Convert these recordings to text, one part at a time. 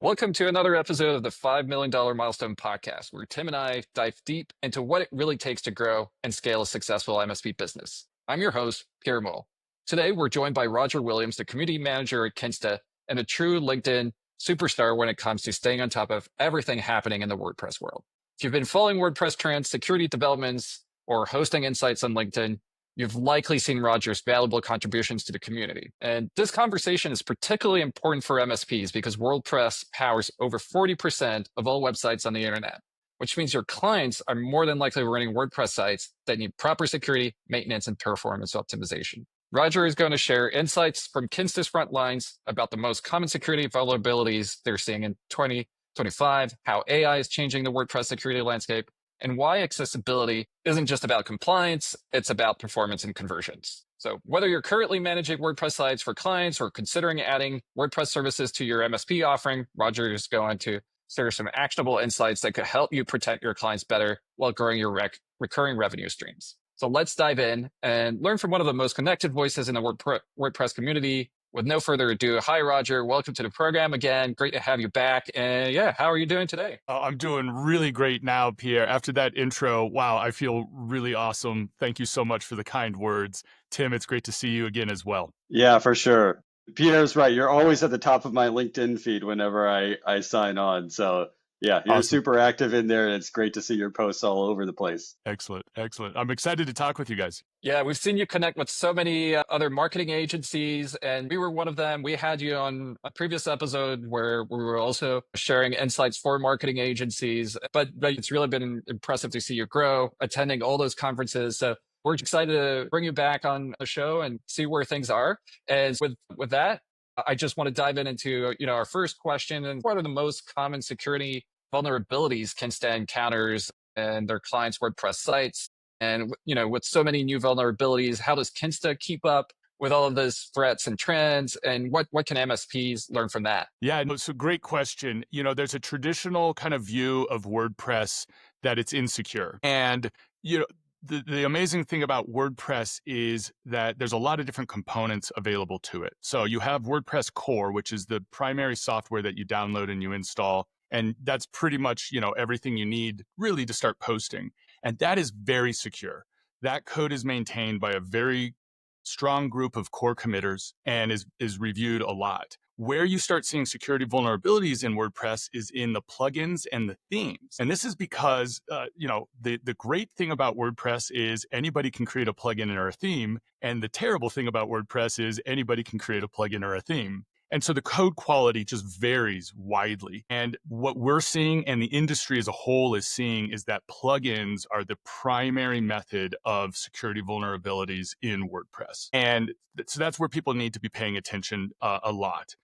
Welcome to another episode of the $5 Million Milestone Podcast, where Tim and I dive deep into what it really takes to grow and scale a successful MSP business. I'm your host, Pierre. Today, we're joined by Roger Williams, the community manager at Kinsta and a true LinkedIn superstar when it comes to staying on top of everything happening in the WordPress world. If you've been following WordPress trends, security developments, or hosting insights on LinkedIn, you've likely seen Roger's valuable contributions to the community. And this conversation is particularly important for MSPs because WordPress powers over 40% of all websites on the internet, which means your clients are more than likely running WordPress sites that need proper security, maintenance, and performance optimization. Roger is going to share insights from Kinsta's front lines about the most common security vulnerabilities they're seeing in 2025, how AI is changing the WordPress security landscape, and why accessibility isn't just about compliance, it's about performance and conversions. So whether you're currently managing WordPress sites for clients or considering adding WordPress services to your MSP offering, Roger is going to share some actionable insights that could help you protect your clients better while growing your recurring revenue streams. So let's dive in and learn from one of the most connected voices in the WordPress community. With no further ado, hi, Roger. Welcome to the program again. Great to have you back. And yeah, how are you doing today? I'm doing really great now, Pierre. After that intro, wow, I feel really awesome. Thank you so much for the kind words. Tim, it's great to see you again as well. Yeah, for sure. Pierre's right. You're always at the top of my LinkedIn feed whenever I sign on. So yeah, you're Awesome. super active in there, and it's great to see your posts all over the place. Excellent. I'm excited to talk with you guys. Yeah, we've seen you connect with so many other marketing agencies, and we were one of them. We had you on a previous episode where we were also sharing insights for marketing agencies, but it's really been impressive to see you grow, attending all those conferences. So we're excited to bring you back on the show and see where things are. And with that, I just want to dive into our first question, and what are the most common security vulnerabilities Kinsta encounters and their clients' WordPress sites? And with so many new vulnerabilities, how does Kinsta keep up with all of those threats and trends? And what can MSPs learn from that? Yeah, no, it's a great question. There's a traditional kind of view of WordPress that it's insecure. And, the amazing thing about WordPress is that there's a lot of different components available to it. So you have WordPress core, which is the primary software that you download and you install. And that's pretty much, everything you need really to start posting. And that is very secure. That code is maintained by a very strong group of core committers and is reviewed a lot. Where you start seeing security vulnerabilities in WordPress is in the plugins and the themes. And this is because, the great thing about WordPress is anybody can create a plugin or a theme. And the terrible thing about WordPress is anybody can create a plugin or a theme. And so the code quality just varies widely. And what we're seeing and the industry as a whole is seeing is that plugins are the primary method of security vulnerabilities in WordPress. And so that's where people need to be paying attention a lot.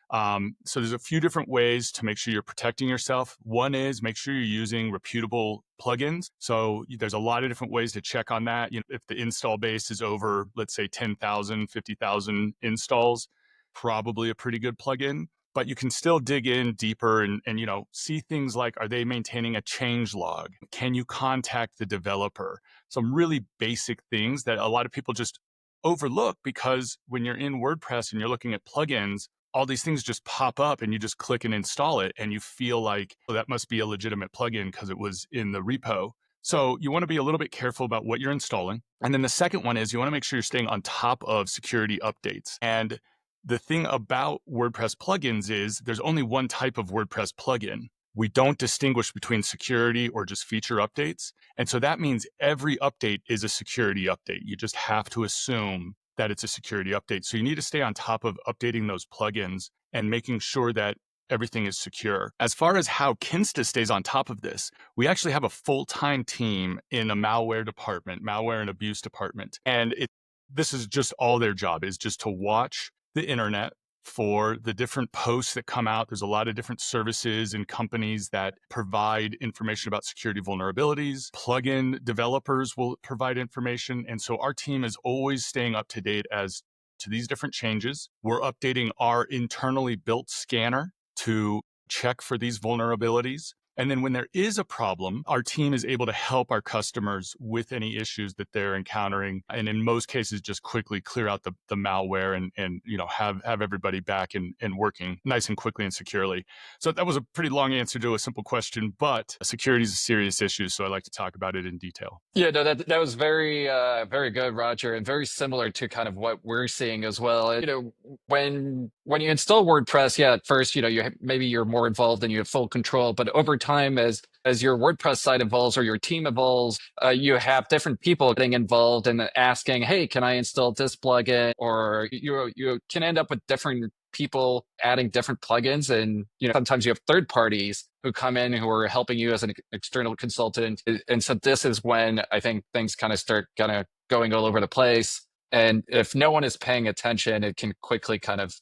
So there's a few different ways to make sure you're protecting yourself. One is make sure you're using reputable plugins. So there's a lot of different ways to check on that. If the install base is over, let's say 10,000, 50,000 installs, probably a pretty good plugin, but you can still dig in deeper and see things like, are they maintaining a change log? Can you contact the developer? Some really basic things that a lot of people just overlook, because when you're in WordPress and you're looking at plugins, all these things just pop up and you just click and install it and you feel like, oh, that must be a legitimate plugin because it was in the repo. So you want to be a little bit careful about what you're installing. And then the second one is you want to make sure you're staying on top of security updates. And the thing about WordPress plugins is there's only one type of WordPress plugin. We don't distinguish between security or just feature updates. And so that means every update is a security update. You just have to assume that it's a security update. So you need to stay on top of updating those plugins and making sure that everything is secure. As far as how Kinsta stays on top of this, we actually have a full-time team in a malware department, malware and abuse department. And this is just all their job is just to watch the internet for the different posts that come out. There's a lot of different services and companies that provide information about security vulnerabilities. Plugin developers will provide information. And so our team is always staying up to date as to these different changes. We're updating our internally built scanner to check for these vulnerabilities. And then when there is a problem, our team is able to help our customers with any issues that they're encountering. And in most cases, just quickly clear out the malware and have everybody back and working nice and quickly and securely. So that was a pretty long answer to a simple question, but security is a serious issue. So I like to talk about it in detail. Yeah, no, that was very very good, Roger, and very similar to kind of what we're seeing as well. When you install WordPress, yeah, at first, maybe you're more involved and you have full control, but over time, as your WordPress site evolves or your team evolves, you have different people getting involved and asking, "Hey, can I install this plugin?" Or you can end up with different people adding different plugins, and sometimes you have third parties who come in who are helping you as an external consultant. And so this is when I think things kind of start going all over the place. And if no one is paying attention, it can quickly kind of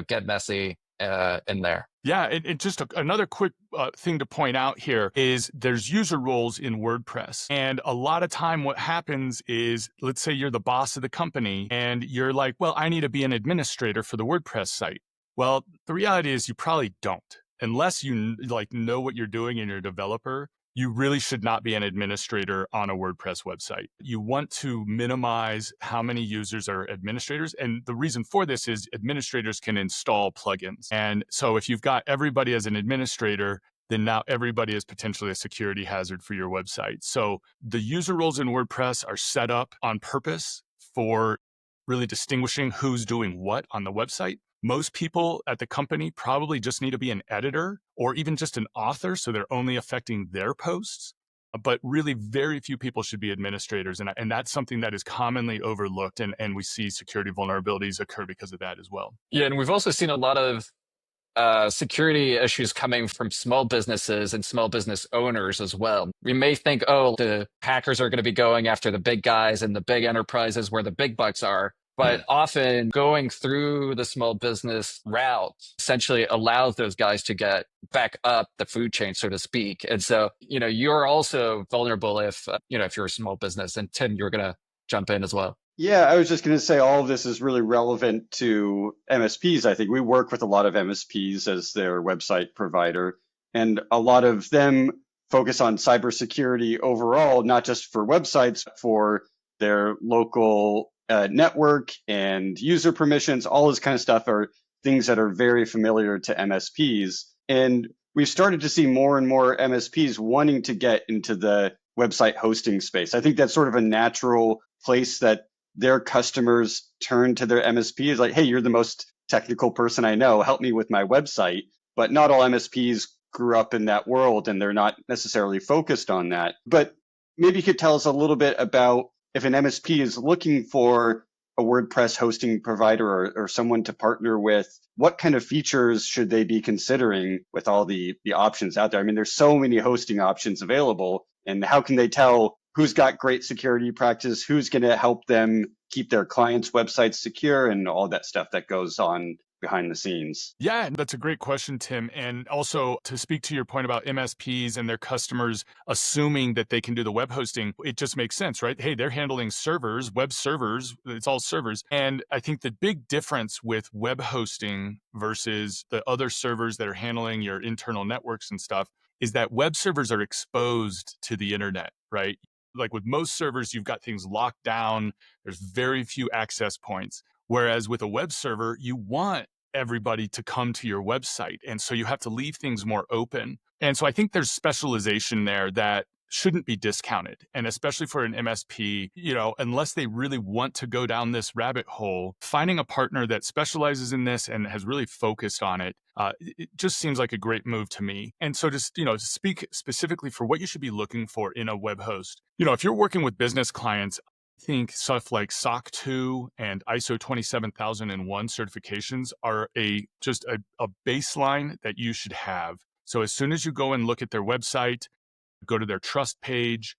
get messy in there. Yeah, and just another quick thing to point out here is there's user roles in WordPress. And a lot of time what happens is, let's say you're the boss of the company and you're like, well, I need to be an administrator for the WordPress site. Well, the reality is you probably don't. Unless you know what you're doing and you're a developer, you really should not be an administrator on a WordPress website. You want to minimize how many users are administrators. And the reason for this is administrators can install plugins. And so if you've got everybody as an administrator, then now everybody is potentially a security hazard for your website. So the user roles in WordPress are set up on purpose for really distinguishing who's doing what on the website. Most people at the company probably just need to be an editor or even just an author, so they're only affecting their posts. But really, very few people should be administrators. And that's something that is commonly overlooked. And we see security vulnerabilities occur because of that as well. Yeah, and we've also seen a lot of security issues coming from small businesses and small business owners as well. We may think, oh, the hackers are going to be going after the big guys and the big enterprises where the big bucks are. But often going through the small business route essentially allows those guys to get back up the food chain, so to speak. And so, you're also vulnerable if you're a small business. And Tim, you're going to jump in as well. Yeah, I was just going to say all of this is really relevant to MSPs. I think we work with a lot of MSPs as their website provider, and a lot of them focus on cybersecurity overall, not just for websites, but for their local network and user permissions. All this kind of stuff are things that are very familiar to MSPs. And we've started to see more and more MSPs wanting to get into the website hosting space. I think that's sort of a natural place that their customers turn to their MSP is like, hey, you're the most technical person I know. Help me with my website. But not all MSPs grew up in that world and they're not necessarily focused on that. But maybe you could tell us a little bit about if an MSP is looking for a WordPress hosting provider or someone to partner with, what kind of features should they be considering with all the options out there? I mean, there's so many hosting options available, and how can they tell who's got great security practice, who's going to help them keep their clients' websites secure, and all that stuff that goes on behind the scenes? Yeah, that's a great question, Tim. And also to speak to your point about MSPs and their customers assuming that they can do the web hosting, it just makes sense, right? Hey, they're handling servers, web servers, it's all servers. And I think the big difference with web hosting versus the other servers that are handling your internal networks and stuff is that web servers are exposed to the internet, right? Like with most servers, you've got things locked down. There's very few access points. Whereas with a web server, you want everybody to come to your website. And so you have to leave things more open. And so I think there's specialization there that shouldn't be discounted. And especially for an MSP, unless they really want to go down this rabbit hole, finding a partner that specializes in this and has really focused on it, it just seems like a great move to me. And so just, to speak specifically for what you should be looking for in a web host, if you're working with business clients, I think stuff like SOC 2 and ISO 27001 certifications are just a baseline that you should have. So as soon as you go and look at their website, go to their trust page.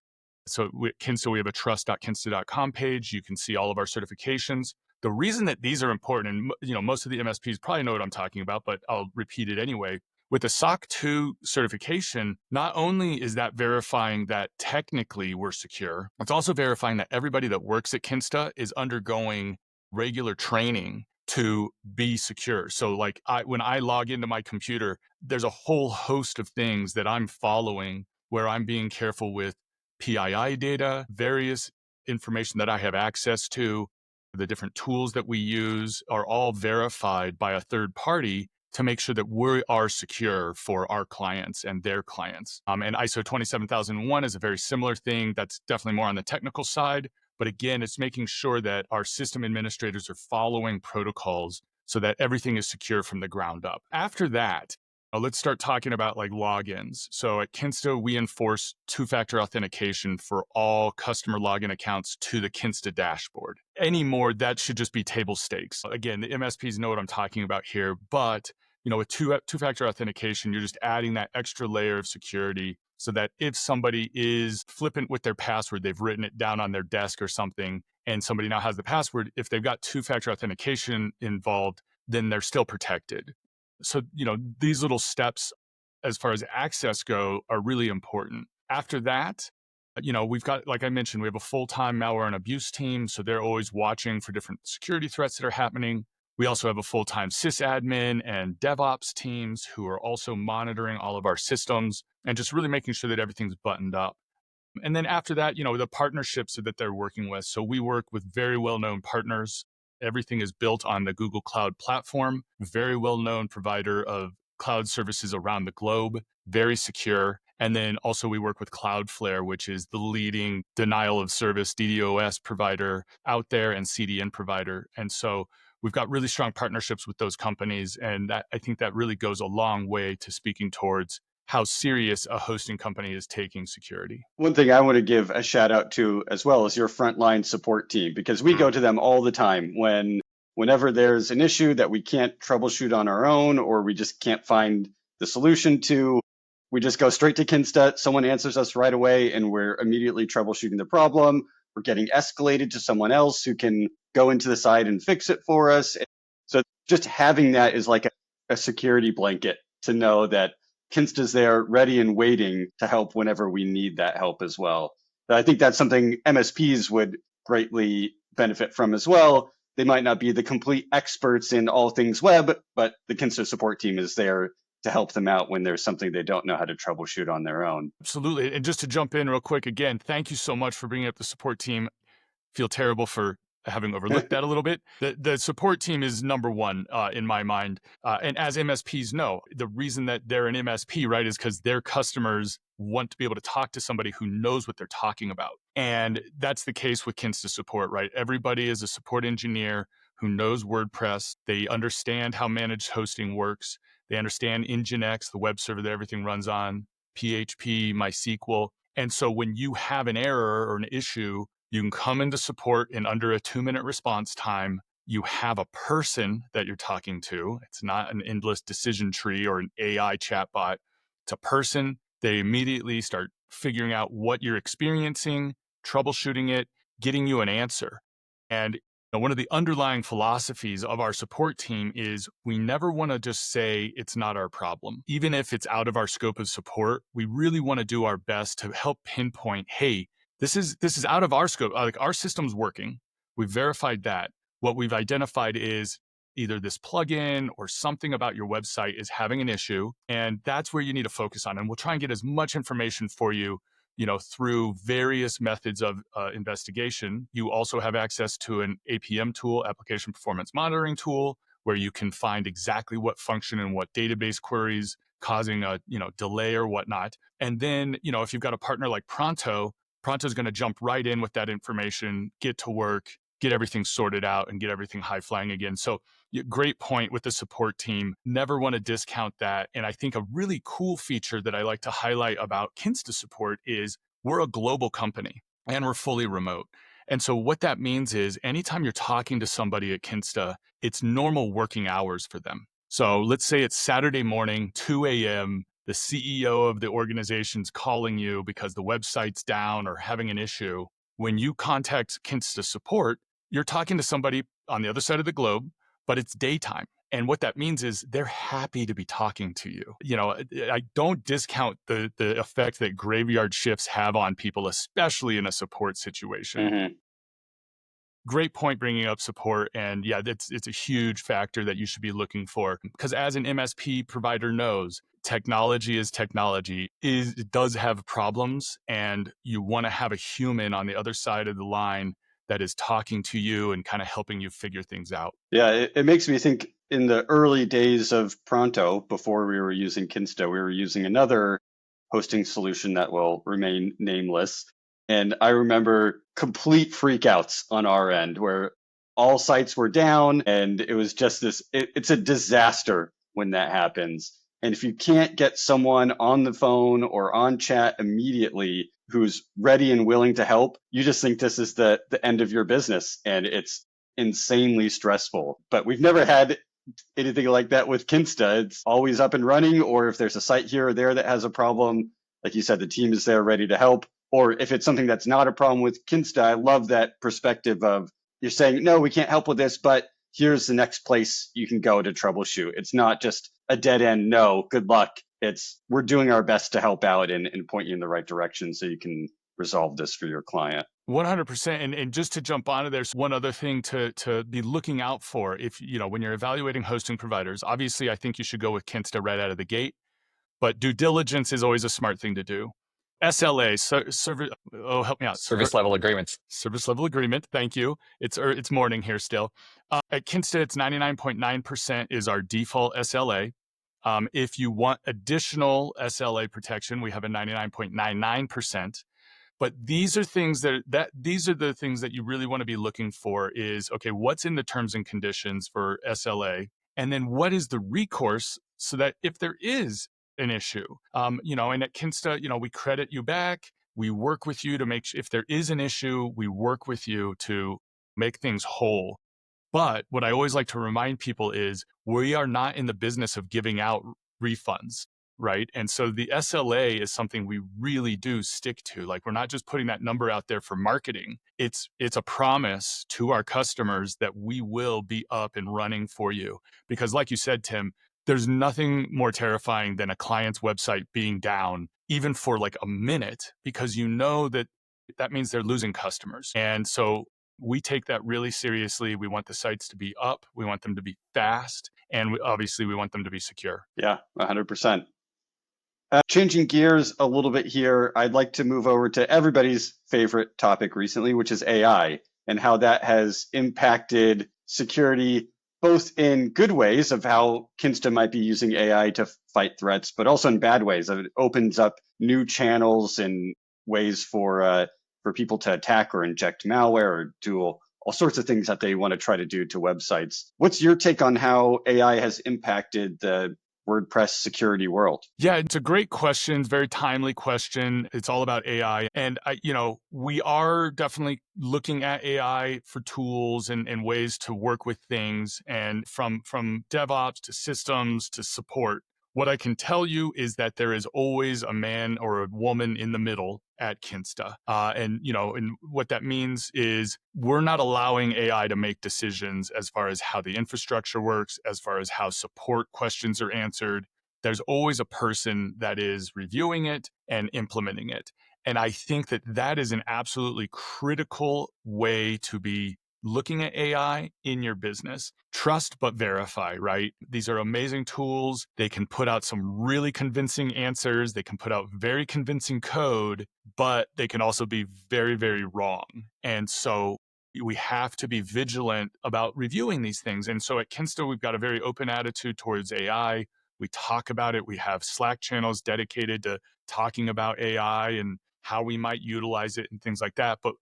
So Kinsta, we have a trust.kinsta.com page. You can see all of our certifications. The reason that these are important, and most of the MSPs probably know what I'm talking about, but I'll repeat it anyway. With the SOC 2 certification, not only is that verifying that technically we're secure, it's also verifying that everybody that works at Kinsta is undergoing regular training to be secure. So like when I log into my computer, there's a whole host of things that I'm following where I'm being careful with PII data, various information that I have access to. The different tools that we use are all verified by a third party to make sure that we are secure for our clients and their clients. And ISO 27001 is a very similar thing. That's definitely more on the technical side. But again, it's making sure that our system administrators are following protocols so that everything is secure from the ground up. After that, let's start talking about like logins. So at Kinsta, we enforce two-factor authentication for all customer login accounts to the Kinsta dashboard. Anymore, that should just be table stakes. Again, the MSPs know what I'm talking about here, but with two-factor authentication, you're just adding that extra layer of security so that if somebody is flippant with their password, they've written it down on their desk or something, and somebody now has the password, if they've got two-factor authentication involved, then they're still protected. So, these little steps as far as access go are really important. After that, we've got, like I mentioned, we have a full-time malware and abuse team. So they're always watching for different security threats that are happening. We also have a full-time sysadmin and DevOps teams who are also monitoring all of our systems and just really making sure that everything's buttoned up. And then after that, the partnerships that they're working with. So we work with very well-known partners. Everything is built on the Google Cloud platform, very well-known provider of cloud services around the globe, very secure. And then also we work with Cloudflare, which is the leading denial of service DDoS provider out there and CDN provider. And so we've got really strong partnerships with those companies. And I think that really goes a long way to speaking towards how serious a hosting company is taking security. One thing I want to give a shout out to as well is your frontline support team, because we go to them all the time whenever there's an issue that we can't troubleshoot on our own, or we just can't find the solution to. We just go straight to Kinsta. Someone answers us right away, and we're immediately troubleshooting the problem. We're getting escalated to someone else who can go into the site and fix it for us. So just having that is like a security blanket to know that Kinsta's there ready and waiting to help whenever we need that help as well. But I think that's something MSPs would greatly benefit from as well. They might not be the complete experts in all things web, but the Kinsta support team is there to help them out when there's something they don't know how to troubleshoot on their own. Absolutely. And just to jump in real quick, again, thank you so much for bringing up the support team. Feel terrible for having overlooked that a little bit. The support team is number one in my mind. And as MSPs know, the reason that they're an MSP, right, is because their customers want to be able to talk to somebody who knows what they're talking about. And that's the case with Kinsta support, right? Everybody is a support engineer who knows WordPress. They understand how managed hosting works. They understand Nginx, the web server that everything runs on, PHP, MySQL. And so when you have an error or an issue, you can come into support in under a 2-minute response time. You have a person that you're talking to. It's not an endless decision tree or an AI chatbot. It's a person. They immediately start figuring out what you're experiencing, troubleshooting it, getting you an answer. And one of the underlying philosophies of our support team is we never want to just say it's not our problem. Even if it's out of our scope of support, we really want to do our best to help pinpoint, hey, this is out of our scope. Like, our system's working. We've verified that. What we've identified is either this plugin or something about your website is having an issue, and that's where you need to focus on. And we'll try and get as much information for you, through various methods of investigation. You also have access to an APM tool, application performance monitoring tool, where you can find exactly what function and what database queries causing a delay or whatnot. And then, if you've got a partner like Pronto is going to jump right in with that information, get to work, get everything sorted out, and get everything high flying again. So great point with the support team. Never want to discount that. And I think a really cool feature that I like to highlight about Kinsta support is we're a global company and we're fully remote. And so what that means is anytime you're talking to somebody at Kinsta, it's normal working hours for them. So let's say it's Saturday morning, 2 a.m., the CEO of the organization's calling you because the website's down or having an issue. When you contact Kinsta support, you're talking to somebody on the other side of the globe, but it's daytime. And what that means is they're happy to be talking to you. I don't discount the effect that graveyard shifts have on people, especially in a support situation. Mm-hmm. great point bringing up support. And yeah, it's a huge factor that you should be looking for, because as an MSP provider knows, technology is technology. It does have problems, and you want to have a human on the other side of the line that is talking to you and kind of helping you figure things out. Yeah, it makes me think in the early days of Pronto, before we were using Kinsta, we were using another hosting solution that will remain nameless. And I remember complete freakouts on our end where all sites were down, and it was just it's a disaster when that happens. And if you can't get someone on the phone or on chat immediately who's ready and willing to help, you just think this is the end of your business. And it's insanely stressful. But we've never had anything like that with Kinsta. It's always up and running, or if there's a site here or there that has a problem, like you said, the team is there ready to help. Or if it's something that's not a problem with Kinsta, I love that perspective of you're saying, no, we can't help with this, but here's the next place you can go to troubleshoot. It's not just a dead end, no, good luck. It's we're doing our best to help out and point you in the right direction so you can resolve this for your client. 100%. And just to jump onto, there's one other thing to be looking out for. If, when you're evaluating hosting providers, obviously I think you should go with Kinsta right out of the gate, but due diligence is always a smart thing to do. SLAs, help me out. Service level agreements. Service level agreement. Thank you. It's morning here still. At Kinsta, it's 99.9% is our default SLA. If you want additional SLA protection, we have a 99.99%. But these are things these are the things that you really want to be looking for is, okay, what's in the terms and conditions for SLA? And then what is the recourse so that if there is an issue, and at Kinsta, we credit you back. We work with you to make sure if there is an issue, we work with you to make things whole. But what I always like to remind people is we are not in the business of giving out refunds. Right. And so the SLA is something we really do stick to. Like, we're not just putting that number out there for marketing. It's a promise to our customers that we will be up and running for you. Because like you said, Tim, there's nothing more terrifying than a client's website being down, even for like a minute, because that means they're losing customers. And so we take that really seriously. We want the sites to be up. We want them to be fast. And obviously we want them to be secure. Yeah, 100%. Changing gears a little bit here, I'd like to move over to everybody's favorite topic recently, which is AI, and how that has impacted security, both in good ways of how Kinsta might be using AI to fight threats, but also in bad ways. It opens up new channels and ways for people to attack or inject malware or do all sorts of things that they want to try to do to websites. What's your take on how AI has impacted the WordPress security world? Yeah, it's a great question. Very timely question. It's all about AI. And we are definitely looking at AI for tools and ways to work with things, and from DevOps to systems to support. What I can tell you is that there is always a man or a woman in the middle at Kinsta. And what that means is we're not allowing AI to make decisions as far as how the infrastructure works, as far as how support questions are answered. There's always a person that is reviewing it and implementing it. And I think that is an absolutely critical way to be looking at AI in your business. Trust but verify, right? These are amazing tools. They can put out some really convincing answers. They can put out very convincing code, but they can also be very, very wrong. And so we have to be vigilant about reviewing these things. And so at Kinsta, we've got a very open attitude towards AI. We talk about it. We have Slack channels dedicated to talking about AI and how we might utilize it and things like that. But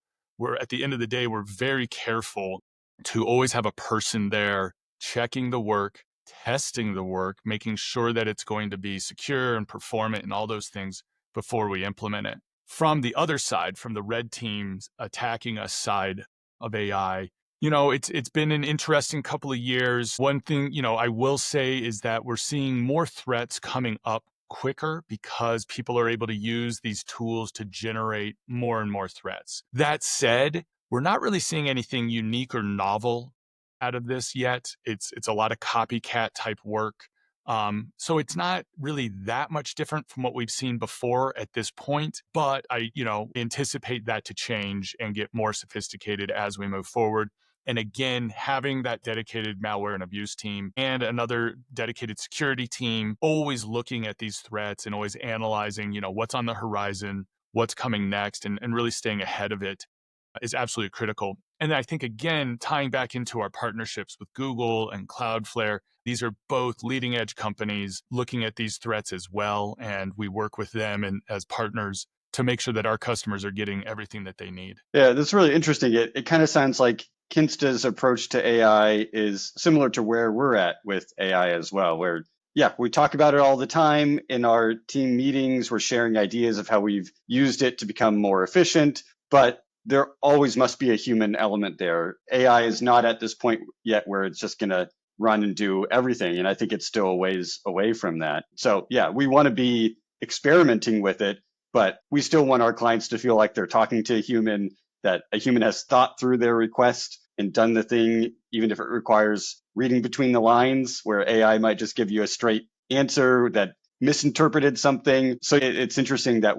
at the end of the day, we're very careful to always have a person there checking the work, testing the work, making sure that it's going to be secure and performant and all those things before we implement it. From the other side, from the red teams attacking us side of AI, it's been an interesting couple of years. One thing, I will say is that we're seeing more threats coming up quicker because people are able to use these tools to generate more and more threats. That said, we're not really seeing anything unique or novel out of this yet. It's a lot of copycat type work. So it's not really that much different from what we've seen before at this point, but I, anticipate that to change and get more sophisticated as we move forward. And again, having that dedicated malware and abuse team and another dedicated security team, always looking at these threats and always analyzing, what's on the horizon, what's coming next, and really staying ahead of it is absolutely critical. And I think, again, tying back into our partnerships with Google and Cloudflare, these are both leading edge companies looking at these threats as well. And we work with them and as partners to make sure that our customers are getting everything that they need. Yeah, that's really interesting. It kind of sounds like Kinsta's approach to AI is similar to where we're at with AI as well, where, yeah, we talk about it all the time in our team meetings. We're sharing ideas of how we've used it to become more efficient, but there always must be a human element there. AI is not at this point yet where it's just going to run and do everything. And I think it's still a ways away from that. So yeah, we want to be experimenting with it, but we still want our clients to feel like they're talking to a human, that a human has thought through their request and done the thing, even if it requires reading between the lines, where AI might just give you a straight answer that misinterpreted something. So it's interesting that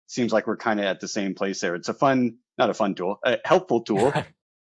seems like we're kind of at the same place there. It's not a fun tool, a helpful tool,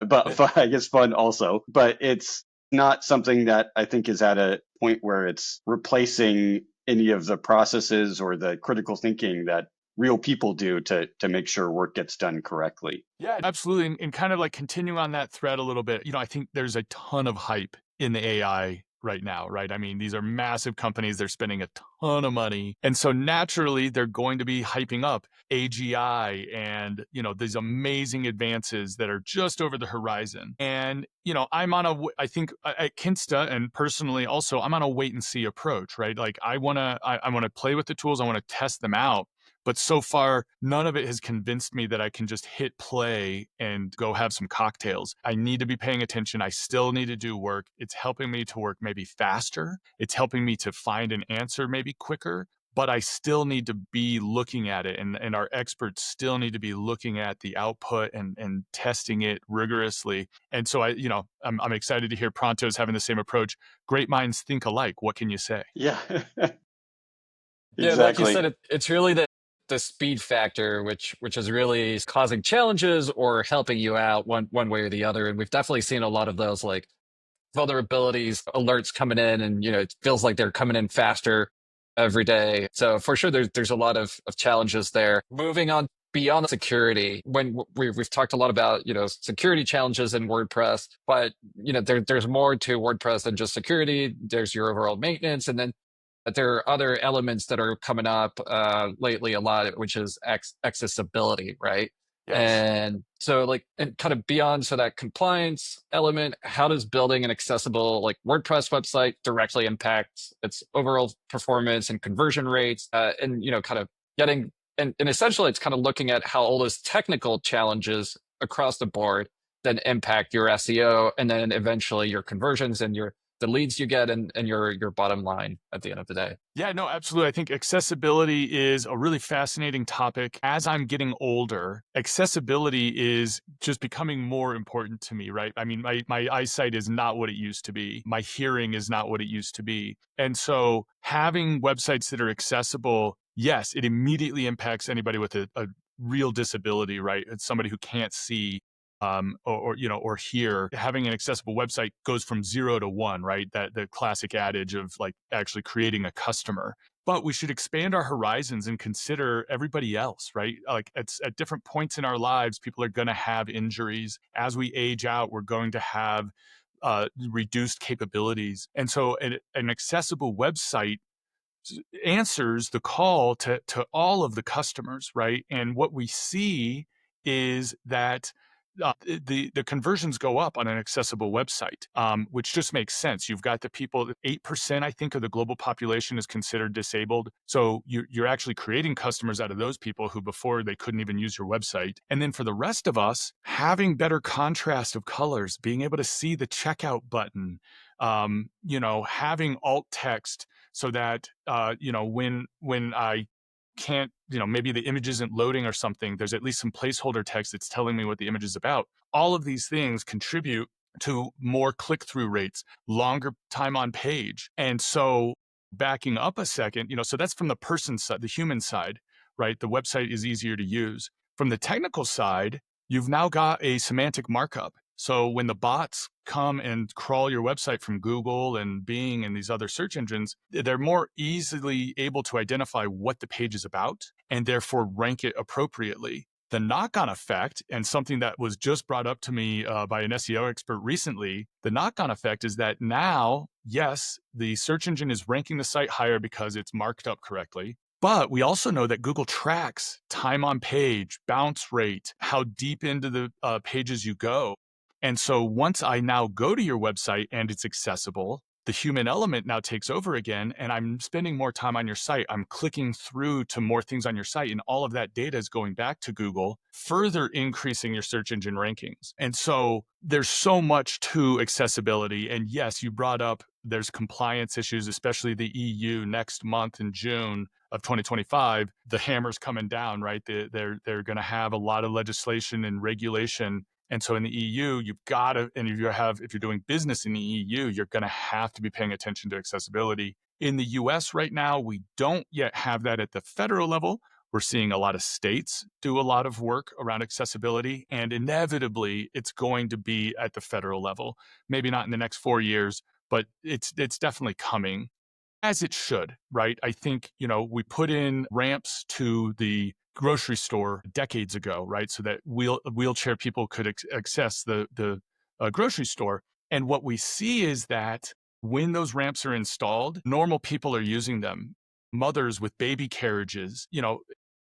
but I guess fun also. But it's not something that I think is at a point where it's replacing any of the processes or the critical thinking that real people do to make sure work gets done correctly. Yeah, absolutely. And kind of like continue on that thread a little bit, I think there's a ton of hype in the AI right now, right? I mean, these are massive companies. They're spending a ton of money. And so naturally, they're going to be hyping up AGI and, these amazing advances that are just over the horizon. And, I think at Kinsta and personally also, I'm on a wait and see approach, right? Like I want to play with the tools. I want to test them out. But so far, none of it has convinced me that I can just hit play and go have some cocktails. I need to be paying attention. I still need to do work. It's helping me to work maybe faster. It's helping me to find an answer maybe quicker. But I still need to be looking at it. And our experts still need to be looking at the output and testing it rigorously. And so I'm excited to hear Pronto's having the same approach. Great minds think alike. What can you say? Yeah. Yeah, like you Exactly. said, it's really the speed factor, which is really causing challenges or helping you out one way or the other. And we've definitely seen a lot of those like vulnerabilities, alerts coming in, and it feels like they're coming in faster every day. So for sure, there's a lot of challenges there. Moving on beyond security, when we've talked a lot about security challenges in WordPress, but there's more to WordPress than just security. There's your overall maintenance, and then there are other elements that are coming up lately a lot, which is accessibility, right? Yes. And so and kind of beyond that compliance element, how does building an accessible WordPress website directly impact its overall performance and conversion rates? And kind of getting and essentially it's kind of looking at how all those technical challenges across the board then impact your SEO and then eventually your conversions and the leads you get and your bottom line at the end of the day. Yeah, no, absolutely. I think accessibility is a really fascinating topic. As I'm getting older, accessibility is just becoming more important to me, right? I mean, my eyesight is not what it used to be. My hearing is not what it used to be. And so having websites that are accessible, yes, it immediately impacts anybody with a real disability, right? It's somebody who can't see or hear. Having an accessible website goes from 0 to 1, right? That the classic adage of actually creating a customer. But we should expand our horizons and consider everybody else, right? At different points in our lives, people are going to have injuries. As we age out, we're going to have reduced capabilities. And so an accessible website answers the call to all of the customers, right? And what we see is that the conversions go up on an accessible website, which just makes sense. You've got the people, 8%, I think, of the global population is considered disabled. So you're actually creating customers out of those people who before they couldn't even use your website. And then for the rest of us, having better contrast of colors, being able to see the checkout button, having alt text so that, when I can't, maybe the image isn't loading or something, there's at least some placeholder text that's telling me what the image is about. All of these things contribute to more click-through rates, longer time on page. And so backing up a second, so that's from the person side, the human side, right? The website is easier to use. From the technical side, you've now got a semantic markup. So when the bots come and crawl your website from Google and Bing and these other search engines, they're more easily able to identify what the page is about and therefore rank it appropriately. The knock-on effect, and something that was just brought up to me by an SEO expert recently, the knock-on effect is that now, yes, the search engine is ranking the site higher because it's marked up correctly. But we also know that Google tracks time on page, bounce rate, how deep into the pages you go. And so once I now go to your website and it's accessible, the human element now takes over again, and I'm spending more time on your site. I'm clicking through to more things on your site, and all of that data is going back to Google, further increasing your search engine rankings. And so there's so much to accessibility. And yes, you brought up there's compliance issues, especially the EU next month in June of 2025. The hammer's coming down, right? They're going to have a lot of legislation and regulation. And so in the EU, you've got to, and if you're doing business in the EU, you're going to have to be paying attention to accessibility. In the US right now, we don't yet have that at the federal level. We're seeing a lot of states do a lot of work around accessibility, and inevitably it's going to be at the federal level. Maybe not in the next 4 years, but it's definitely coming, as it should, right? I think, we put in ramps to the grocery store decades ago, right? So that wheelchair people could access the grocery store. And what we see is that when those ramps are installed, normal people are using them. Mothers with baby carriages,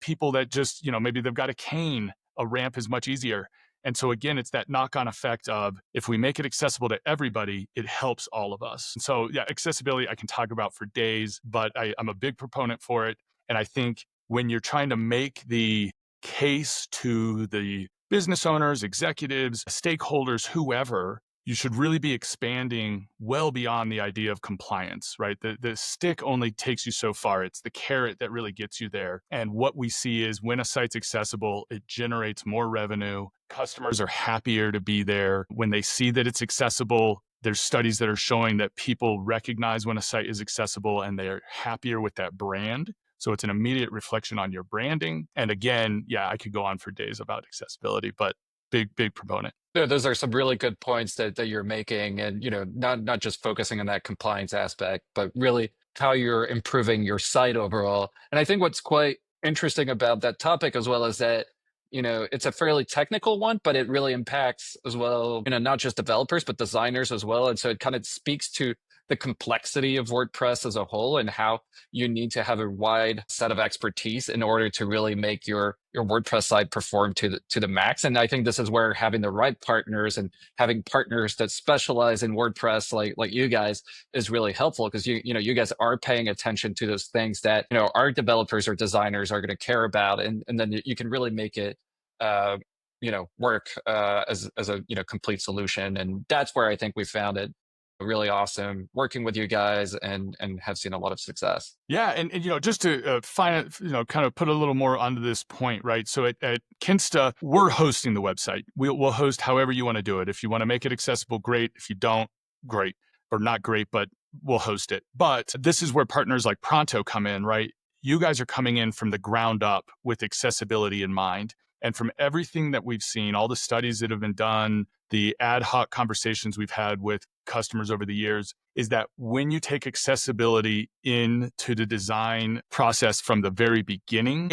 people that just, maybe they've got a cane, a ramp is much easier. And so again, it's that knock-on effect of if we make it accessible to everybody, it helps all of us. And so yeah, accessibility I can talk about for days, but I'm a big proponent for it. And I think when you're trying to make the case to the business owners, executives, stakeholders, whoever, you should really be expanding well beyond the idea of compliance, right? The stick only takes you so far. It's the carrot that really gets you there. And what we see is when a site's accessible, it generates more revenue. Customers are happier to be there. When they see that it's accessible, there's studies that are showing that people recognize when a site is accessible and they're happier with that brand. So it's an immediate reflection on your branding. And again, yeah, I could go on for days about accessibility, but big proponent. No, those are some really good points that you're making, and not just focusing on that compliance aspect, but really how you're improving your site overall. And I think what's quite interesting about that topic as well is that it's a fairly technical one, but it really impacts as well, not just developers, but designers as well. And so it kind of speaks to the complexity of WordPress as a whole and how you need to have a wide set of expertise in order to really make your WordPress site perform to the max. And I think this is where having the right partners and having partners that specialize in WordPress like you guys is really helpful, because you guys are paying attention to those things that our developers or designers are going to care about, and then you can really make it work as a complete solution. And that's where I think we found it really awesome working with you guys and have seen a lot of success. Yeah. And just to kind of put a little more onto this point, right? So at Kinsta, we're hosting the website. We'll host however you want to do it. If you want to make it accessible, great. If you don't, great. Or not great, but we'll host it. But this is where partners like Pronto come in, right? You guys are coming in from the ground up with accessibility in mind. And from everything that we've seen, all the studies that have been done, the ad hoc conversations we've had with customers over the years, is that when you take accessibility into the design process from the very beginning,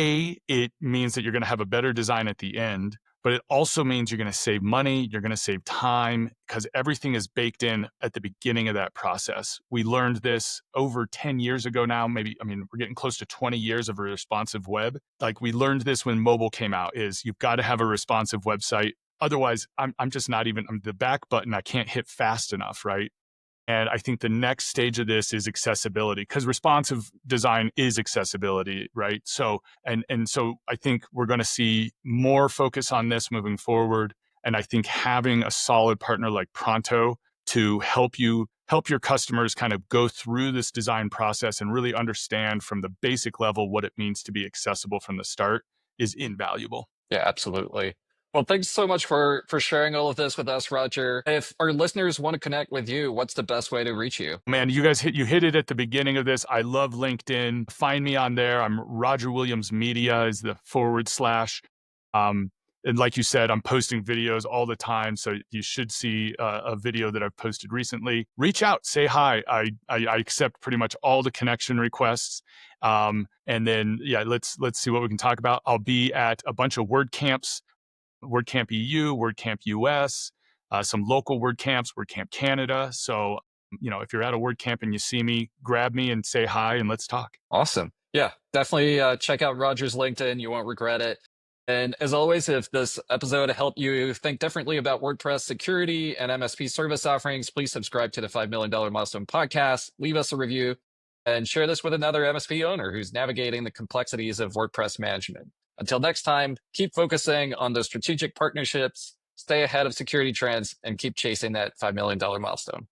it means that you're going to have a better design at the end, but it also means you're going to save money, you're going to save time, because everything is baked in at the beginning of that process. We learned this over 10 years ago now, we're getting close to 20 years of a responsive web. Like, we learned this when mobile came out, is you've got to have a responsive website. Otherwise, I'm the back button I can't hit fast enough, right? And I think the next stage of this is accessibility, because responsive design is accessibility, right? So, and so I think we're going to see more focus on this moving forward. And I think having a solid partner like Pronto to help your customers kind of go through this design process and really understand from the basic level what it means to be accessible from the start is invaluable. Yeah, absolutely. Well, thanks so much for sharing all of this with us, Roger. If our listeners want to connect with you, what's the best way to reach you? Man, you guys hit it at the beginning of this. I love LinkedIn. Find me on there. I'm Roger Williams Media is the /. And like you said, I'm posting videos all the time. So you should see a video that I've posted recently. Reach out, say hi. I accept pretty much all the connection requests. And then, yeah, let's see what we can talk about. I'll be at a bunch of WordCamps, WordCamp EU, WordCamp US, some local WordCamps, WordCamp Canada. So, if you're at a WordCamp and you see me, grab me and say hi and let's talk. Awesome. Yeah, definitely check out Roger's LinkedIn. You won't regret it. And as always, if this episode helped you think differently about WordPress security and MSP service offerings, please subscribe to the $5 Million Milestone Podcast, leave us a review, and share this with another MSP owner who's navigating the complexities of WordPress management. Until next time, keep focusing on those strategic partnerships, stay ahead of security trends, and keep chasing that $5 million milestone.